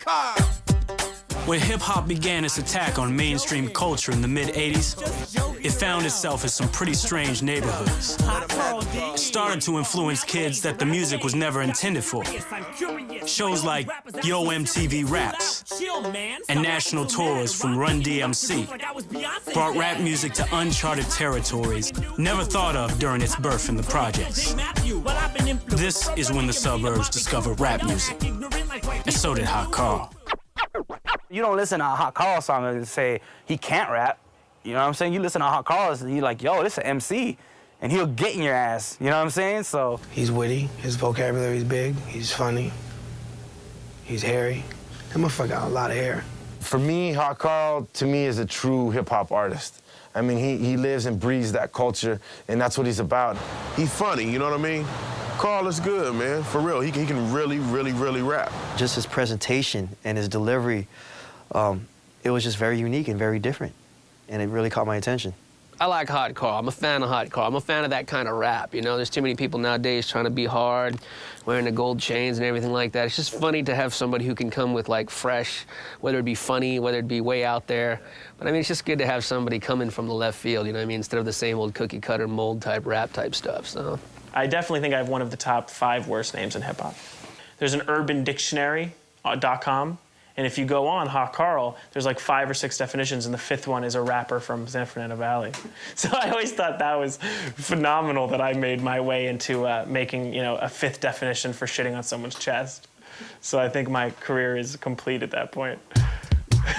Karl. When hip-hop began its attack on mainstream culture in the mid-'80s, it found itself in some pretty strange neighborhoods. It started to influence kids that the music was never intended for. Shows like Yo MTV Raps and national tours from Run DMC brought rap music to uncharted territories never thought of during its birth in the projects. This is when the suburbs discovered rap music, and so did Hot Karl. You don't listen to a Hot Karl song and say he can't rap. You know what I'm saying? You listen to Hot Karl and you're like, yo, this is an MC. And he'll get in your ass. You know what I'm saying? So he's witty. His vocabulary's big. He's funny. He's hairy. That motherfucker got a lot of hair. For me, Hot Karl, to me, is a true hip-hop artist. I mean, he lives and breathes that culture, and that's what he's about. He's funny, you know what I mean? Karl is good, man. For real, he can really, really, really rap. Just his presentation and his delivery, it was just very unique and very different, and it really caught my attention. I like Hot Karl. I'm a fan of Hot Karl. I'm a fan of that kind of rap, you know? There's too many people nowadays trying to be hard, wearing the gold chains and everything like that. It's just funny to have somebody who can come with, like, fresh, whether it be funny, whether it be way out there. But, I mean, it's just good to have somebody coming from the left field, you know what I mean, instead of the same old cookie-cutter mold-type rap-type stuff, so. I definitely think I have one of the top 5 worst names in hip-hop. There's an UrbanDictionary.com, and if you go on Hot Karl, there's like 5 or 6 definitions, and the 5th one is a rapper from San Fernando Valley. So I always thought that was phenomenal that I made my way into making, you know, a 5th definition for shitting on someone's chest. So I think my career is complete at that point.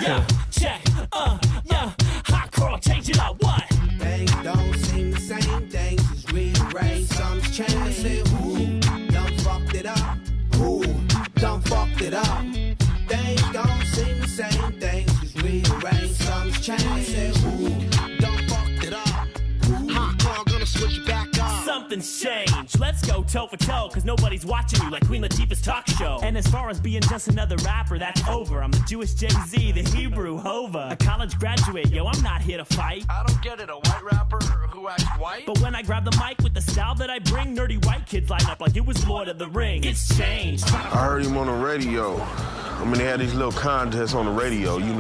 Yeah, check, yeah, Hot Karl, change it up, what? Things don't seem the same, things is rearranged, something's changed. I said, who done fucked it up? Who done fucked it up? Things don't seem the same, things is rearranged, something's changed. I said, who done fucked it up? Hot Karl gonna switch it back up. Something's changed, let's go toe for toe, cause nobody's watching you like Queen Latifah's talk show. And as far as being just another rapper, that's over. I'm the Jewish Jay-Z, the Hebrew Hova, a college graduate, yo, I'm not here to fight. I don't get it, a white rapper who acts white? But when I grab the mic with the style that I bring, nerdy white kids line up like it was Lord of the Rings. It's changed. I heard him on the radio. I mean, they had these little contests on the radio, you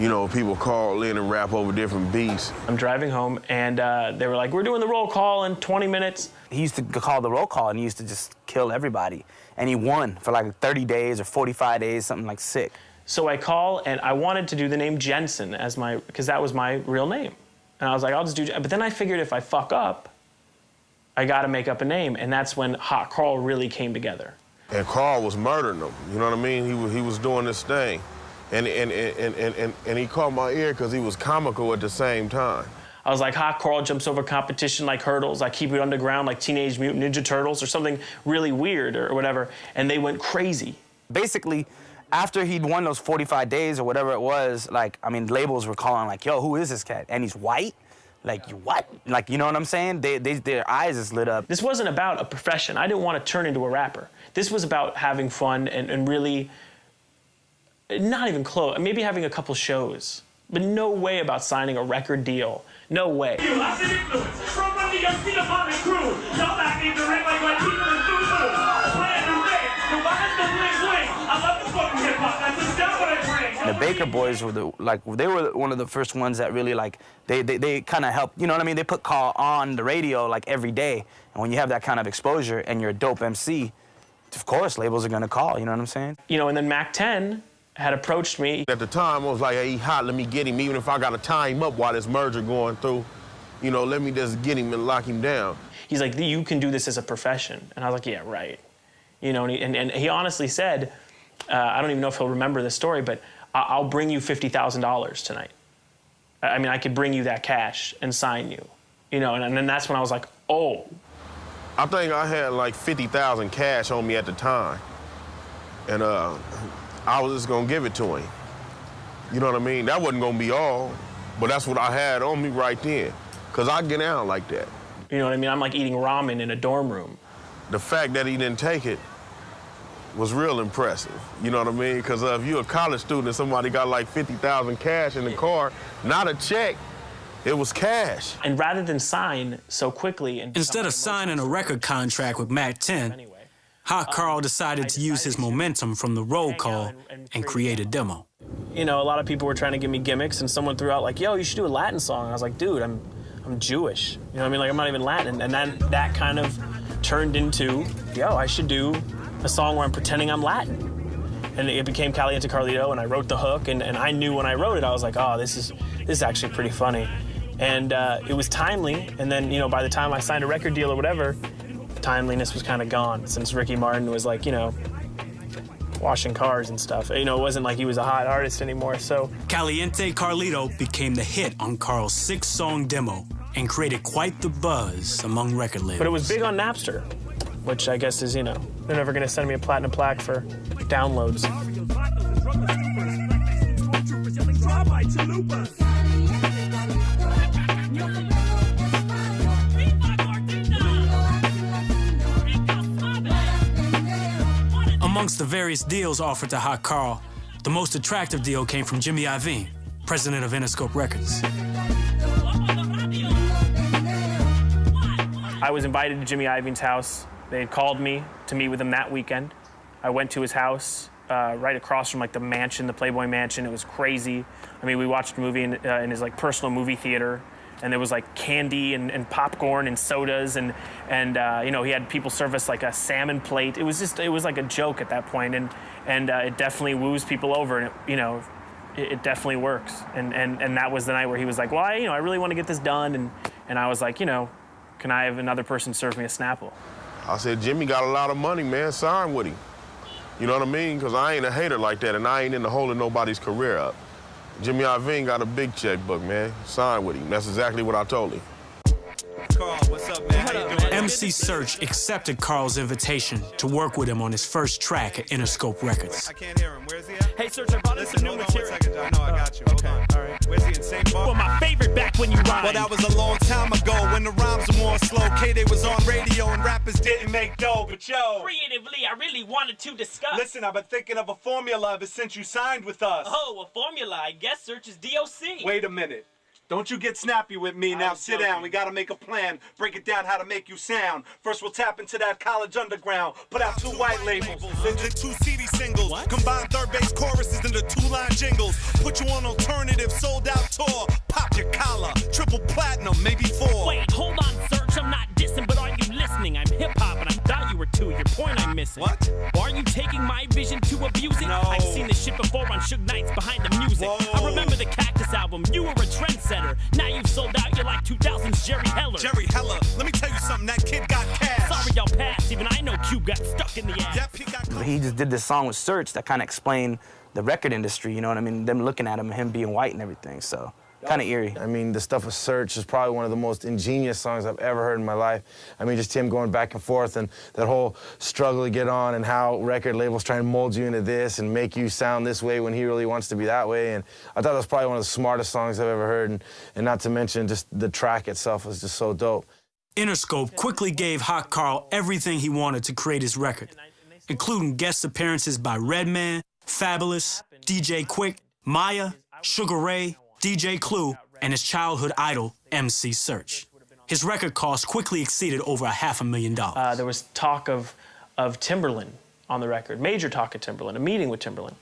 know, people call in and rap over different beats. I'm driving home, and they were like, we're doing the roll call in 20 minutes. he used to call the roll call, and he used to just kill everybody. And he won for like 30 days or 45 days, something like sick. So I call, and I wanted to do the name Jensen as my, because that was my real name. And I was like, I'll just do, but then I figured if I fuck up, I gotta make up a name, and that's when Hot Karl really came together. And Karl was murdering them, you know what I mean? He was doing this thing. And he caught my ear because he was comical at the same time. I was like, Hot Karl jumps over competition like hurdles, I keep it underground like Teenage Mutant Ninja Turtles or something really weird or whatever, and they went crazy. Basically, after he'd won those 45 days or whatever it was, like, I mean, labels were calling like, yo, who is this cat? And he's white? Like, you what? Like, you know what I'm saying? Their eyes is lit up. This wasn't about a profession. I didn't want to turn into a rapper. This was about having fun and really, not even close, maybe having a couple shows, but no way about signing a record deal. No way. I've been influenced from running your seat upon the crew. Y'all back in the ring like people in Fufu. Playing the ring, the behind the bling bling. I love the fucking hip hop. That's just not what I bring. The Baker Boys were they were one of the first ones that really they kind of helped, you know what I mean? They put Karl on the radio like every day. And when you have that kind of exposure and you're a dope MC, of course labels are gonna call, you know what I'm saying? You know, and then Mac 10 had approached me. At the time, I was like, hey, he hot, let me get him. Even if I gotta tie him up while this merger going through, you know, let me just get him and lock him down. He's like, you can do this as a profession. And I was like, yeah, right. You know, and he honestly said, I don't even know if he'll remember this story, but I'll bring you $50,000 tonight. I mean, I could bring you that cash and sign you. You know, and then that's when I was like, oh. I think I had like 50,000 cash on me at the time. And I was just gonna give it to him. You know what I mean? That wasn't gonna be all, but that's what I had on me right then. Cause I get out like that. You know what I mean? I'm like eating ramen in a dorm room. The fact that he didn't take it was real impressive. You know what I mean? Cause if you're a college student and somebody got like 50,000 cash in the car, not a check, it was cash. And rather than sign so quickly and instead of signing a record contract with Mac 10, Hot Karl decided to use his momentum from the roll call and create a demo. You know, a lot of people were trying to give me gimmicks, and someone threw out like, yo, you should do a Latin song. And I was like, dude, I'm Jewish. You know what I mean? Like, I'm not even Latin. And then that kind of turned into, yo, I should do a song where I'm pretending I'm Latin. And it became Caliente Carlito, and I wrote the hook, and I knew when I wrote it, I was like, oh, this is actually pretty funny. And it was timely, and then, you know, by the time I signed a record deal or whatever, timeliness was kind of gone, since Ricky Martin was like, you know, washing cars and stuff. You know, it wasn't like he was a hot artist anymore, so. Caliente Carlito became the hit on Karl's 6-song demo and created quite the buzz among record labels. But it was big on Napster, which I guess is, you know, they're never gonna send me a platinum plaque for downloads. Amongst the various deals offered to Hot Karl, the most attractive deal came from Jimmy Iovine, president of Interscope Records. I was invited to Jimmy Iovine's house. They had called me to meet with him that weekend. I went to his house, right across from like the mansion, the Playboy Mansion. It was crazy. I mean, we watched a movie in his like personal movie theater, and there was like candy and popcorn and sodas, and you know, he had people serve us like a salmon plate. It was like a joke at that point, and it definitely woos people over, and it definitely works. And that was the night where he was like, well, I really want to get this done, and I was like, you know, can I have another person serve me a Snapple? I said, Jimmy got a lot of money, man, sign with him. You know what I mean? Because I ain't a hater like that, and I ain't into holding nobody's career up. Jimmy Iovine got a big checkbook, man. Sign with him. That's exactly what I told him. Karl, what's up, man? How you doing? MC Search accepted Karl's invitation to work with him on his first track at Interscope Records. I can't hear him. Where's he at? Hey, Search, I brought in some new material. I know, I got you. Okay, all right. Where's he in St. Paul? Well, my favorite back when you rhyme. Well, that was a long time ago when the rhymes were more slow. K-Day was on radio and rappers didn't make dough. But yo, creatively, I really wanted to discuss. Listen, I've been thinking of a formula ever since you signed with us. Oh, a formula. I guess Search is DOC. Wait a minute. Don't you get snappy with me. Now sit down. We gotta make a plan. Break it down how to make you sound. First we'll tap into that college underground. Put out 2 white labels. Then 2 CD singles. What? Combine third bass choruses into 2-line jingles. Put you on alternative sold out tour. Pop your collar. Triple platinum, maybe 4. Wait, hold on, Search. I'm not dissing, but are you listening? I'm hip-hop and I thought you were too. Your point I'm missing. What? Are you taking my vision to abuse it? No. I've seen this shit before on Suge Knights behind the music. Whoa. I remember the Cactus album. You were a trendsetter. Now you've sold out, you're like 2000's Jerry Heller. Jerry Heller, let me tell you something, that kid got cash. Sorry y'all passed, even I know Cube got stuck in the ass. Yep, He just did this song with Search that kind of explained the record industry, you know what I mean? Them looking at him being white and everything, so kind of eerie. I mean, the stuff with Search is probably one of the most ingenious songs I've ever heard in my life. I mean, just him going back and forth and that whole struggle to get on and how record labels try and mold you into this and make you sound this way when he really wants to be that way. And I thought that was probably one of the smartest songs I've ever heard. And not to mention just the track itself was just so dope. Interscope quickly gave Hot Karl everything he wanted to create his record, including guest appearances by Redman, Fabulous, DJ Quick, Maya, Sugar Ray, DJ Clue, and his childhood idol, MC Search. His record cost quickly exceeded over $500,000. There was talk of Timberland on the record, major talk of Timberland, a meeting with Timberland.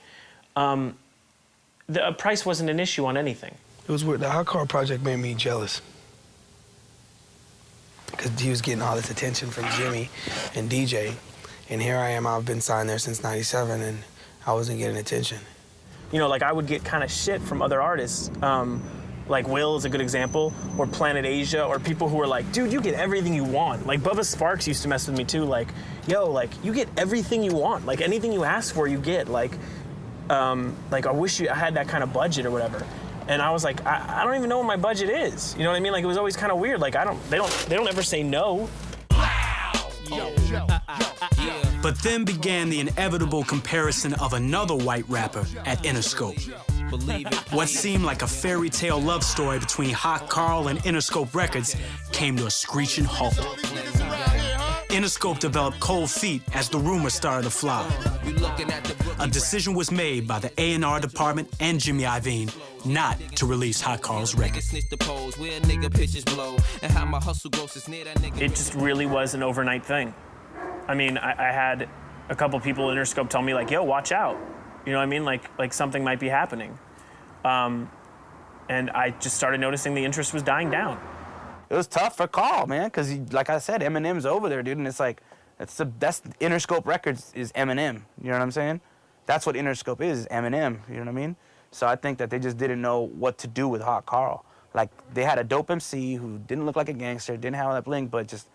The price wasn't an issue on anything. It was weird. The Hot Karl project made me jealous. Because he was getting all this attention from Jimmy and DJ. And here I am, I've been signed there since '97, and I wasn't getting attention. You know, like I would get kind of shit from other artists. Like Will is a good example, or Planet Asia, or people who are like, dude, you get everything you want. Like Bubba Sparks used to mess with me too, like, yo, like, you get everything you want. Like anything you ask for, you get. Like I wish I had that kind of budget or whatever. And I was like, I don't even know what my budget is. You know what I mean? Like it was always kind of weird. Like they don't ever say no. But then began the inevitable comparison of another white rapper at Interscope. What seemed like a fairy tale love story between Hot Karl and Interscope Records came to a screeching halt. Interscope developed cold feet as the rumors started to fly. A decision was made by the A&R department and Jimmy Iovine not to release Hot Karl's record. It just really was an overnight thing. I mean, I had a couple people in Interscope tell me like, yo, watch out. You know what I mean? Like something might be happening. And I just started noticing the interest was dying down. It was tough for Karl, man, because like I said, Eminem's over there, dude, and it's like, that's Interscope Records is Eminem, you know what I'm saying? That's what Interscope is Eminem, you know what I mean? So I think that they just didn't know what to do with Hot Karl. Like, they had a dope MC who didn't look like a gangster, didn't have that bling, but just,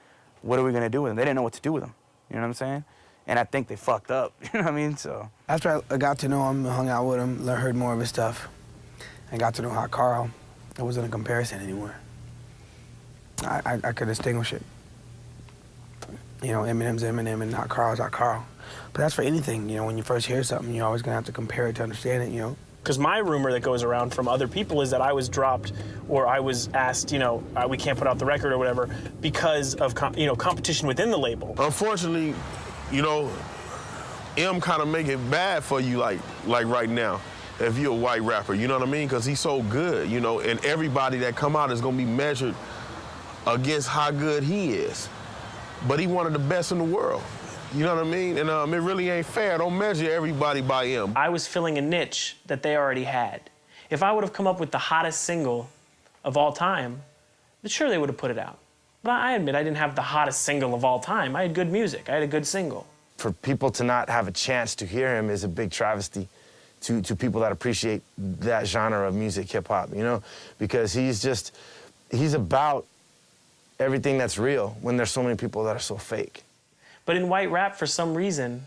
what are we gonna do with him? They didn't know what to do with him, you know what I'm saying? And I think they fucked up, you know what I mean? So after I got to know him, hung out with him, heard more of his stuff, and got to know Hot Karl, it wasn't a comparison anymore. I could distinguish it. You know, Eminem's Eminem and Hot Karl's Hot Karl. But that's for anything, you know, when you first hear something, you're always gonna have to compare it to understand it, you know? Because my rumor that goes around from other people is that I was dropped or I was asked, you know, we can't put out the record or whatever because of, competition within the label. Unfortunately, you know, M kind of make it bad for you like right now. If you're a white rapper, you know what I mean? Because he's so good, you know, and everybody that come out is gonna be measured against how good he is. But he one of the best in the world. You know what I mean? And it really ain't fair. Don't measure everybody by him. I was filling a niche that they already had. If I would have come up with the hottest single of all time, then sure they would have put it out. But I admit I didn't have the hottest single of all time. I had good music. I had a good single. For people to not have a chance to hear him is a big travesty to people that appreciate that genre of music, hip-hop, you know? Because he's about everything that's real when there's so many people that are so fake. But in white rap, for some reason,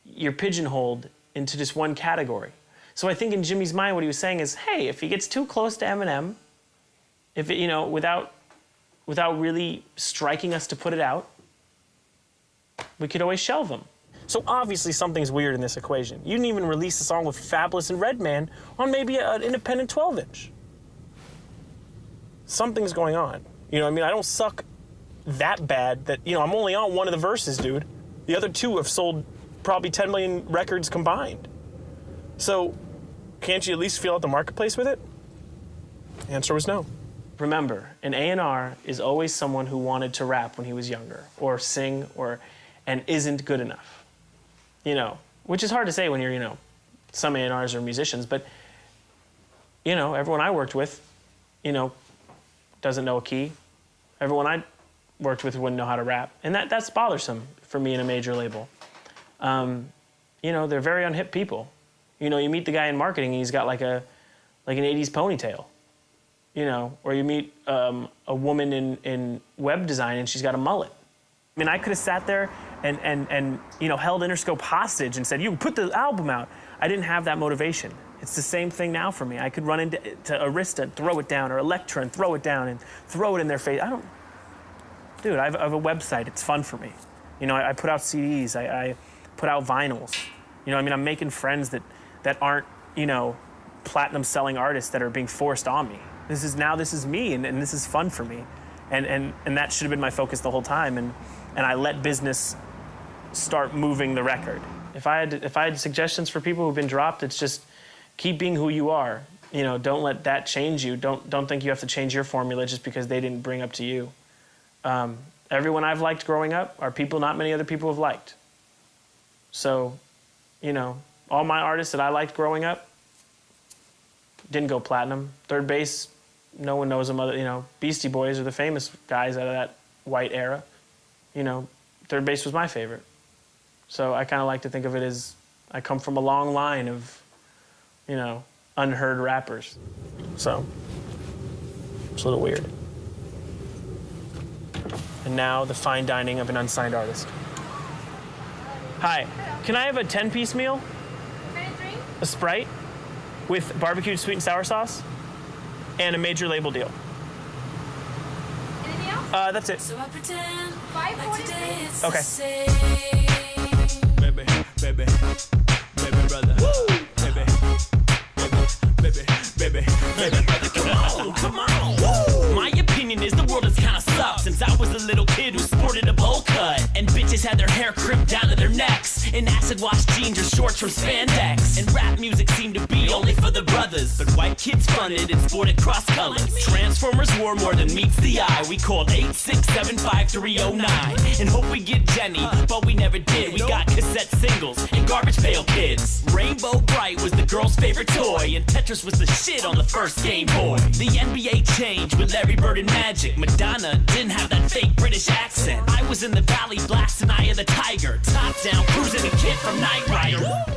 you're pigeonholed into just one category. So I think in Jimmy's mind, what he was saying is, hey, if he gets too close to Eminem, if it, you know, without really striking us to put it out, we could always shelve him. So obviously something's weird in this equation. You didn't even release a song with Fabulous and Redman on maybe an independent 12-inch. Something's going on. You know what I mean? I don't suck that bad that, you know, I'm only on one of the verses, dude. The other two have sold probably 10 million records combined. So can't you at least feel out the marketplace with it? The answer was no. Remember, an A&R is always someone who wanted to rap when he was younger or sing and isn't good enough. You know, which is hard to say when you're, you know, some A&Rs are musicians, but, you know, everyone I worked with, you know, doesn't know a key. Everyone I worked with wouldn't know how to rap. And that's bothersome for me in a major label. You know, they're very unhip people. You know, you meet the guy in marketing and he's got like an 80s ponytail. You know, or you meet a woman in web design and she's got a mullet. I mean, I could have sat there and you know, held Interscope hostage and said, you put the album out. I didn't have that motivation. It's the same thing now for me. I could run into Arista and throw it down, or Elektra and throw it down and throw it in their face. Dude, I have a website. It's fun for me. You know, I put out CDs. I put out vinyls. You know, I mean, I'm making friends that aren't, you know, platinum selling artists that are being forced on me. This is me, and this is fun for me. And that should have been my focus the whole time. And I let business start moving the record. If I had suggestions for people who've been dropped, it's just keep being who you are. You know, don't let that change you. Don't think you have to change your formula just because they didn't bring up to you. Everyone I've liked growing up are people not many other people have liked. So, you know, all my artists that I liked growing up didn't go platinum. Third Base, no one knows them. You know, Beastie Boys are the famous guys out of that white era. You know, Third Base was my favorite. So I kind of like to think of it as I come from a long line of, you know, unheard rappers. So it's a little weird. And now the fine dining of an unsigned artist. Hi, can I have a 10-piece meal? What kind of drink? A Sprite with barbecued sweet and sour sauce and a major label deal. Anything else? That's it. So I pretend $5.43. Okay. Baby, brother. Woo! Baby, brother, come on. Woo! My opinion is the world has kind of sucked since I was a little kid who sported a bowl cut. And bitches boys had their hair crimped down to their necks, in acid wash jeans or shorts from spandex. And rap music seemed to be only for the brothers, but white kids funded and sported cross colors. Transformers wore more than meets the eye. We called 8675309 and hope we get Jenny, but we never did. We got cassette singles and Garbage Pail Kids. Rainbow Bright was the girl's favorite toy, and Tetris was the shit on the first Game Boy. The NBA changed with Larry Bird and Magic. Madonna didn't have that fake British accent. I was in the valley blasting Eye of the Tiger, top down cruising a kid from Knight Rider.